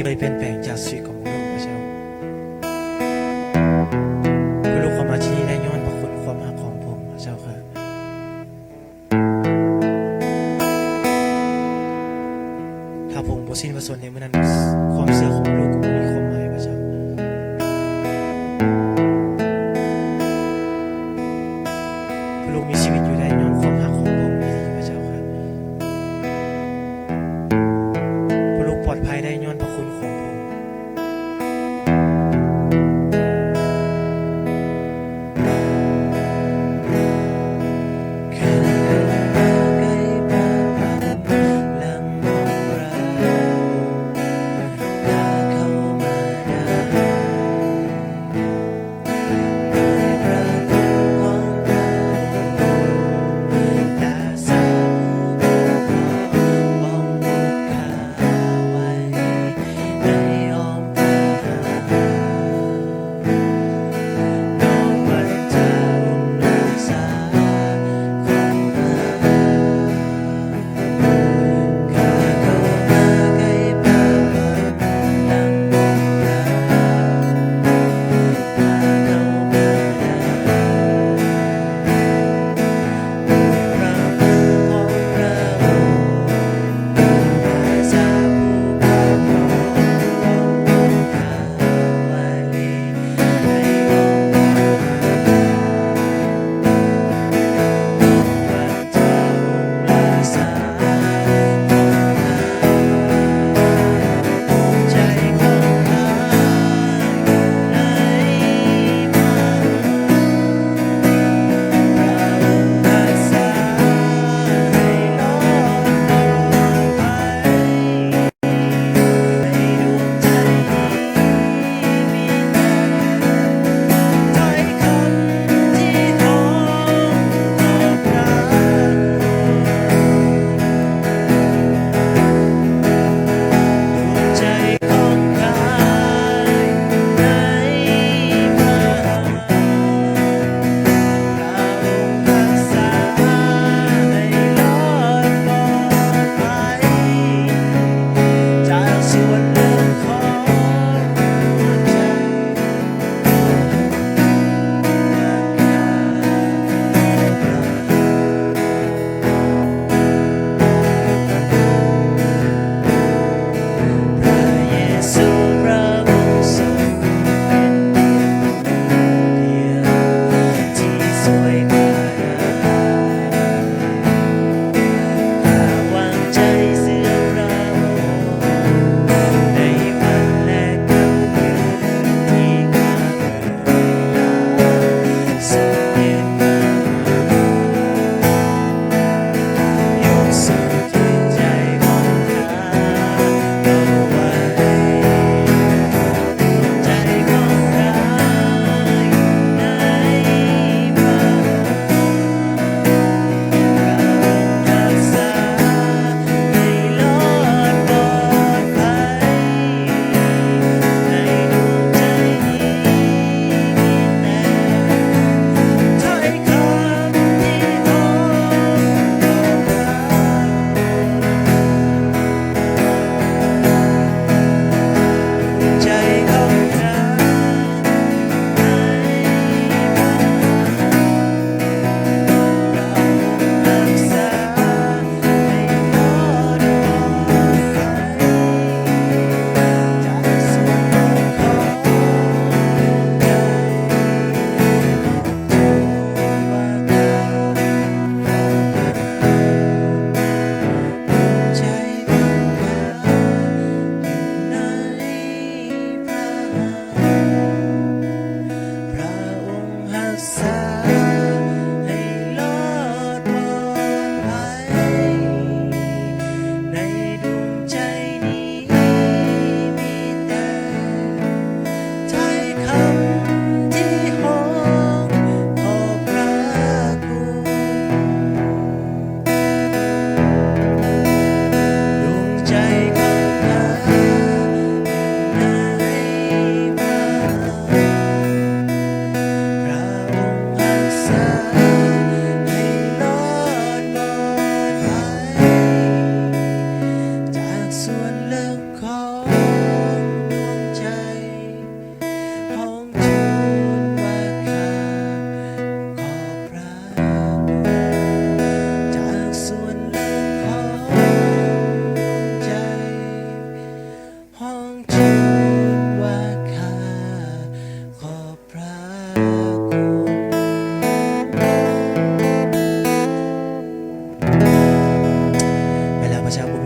ที่ไปเปลี่ยนแปลงจากชีวิตของลูกพระเจ้าลูกเข้ามาที่นี่ได้ย้อนพระคุณความรักของผมพระเจ้าค่ะถ้าผมบ่สิ้นพระชนในเมื่อนั้นความเสื่อของลูกก็บ่มีความหมายพระเจ้าลูกมีชีวิตอยู่ได้ย้อนความรักของผมนี่พระเจ้าค่ะลูกปลอดภัยได้ย้อนพระคุณของผมเข้า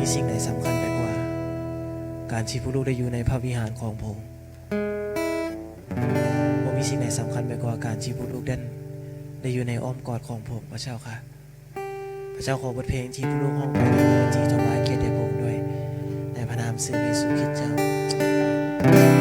มีสิ่งใดสำคัญไปกว่า การที่พวกลูกได้อยู่ในพระวิหารของพระองค์บ่มีสิ่งใดสำคัญไปกว่าการที่พวกลูกได้อยู่ในอ้อมกอดของพระองค์พระเจ้าค่ะ พระเจ้าขอบทเพลงที่พวกลูกห้องไว้ในวันที่ถวายเกียรติแด่พระองค์ด้วยในพระนามสื่อพระเยซูคริสต์เจ้า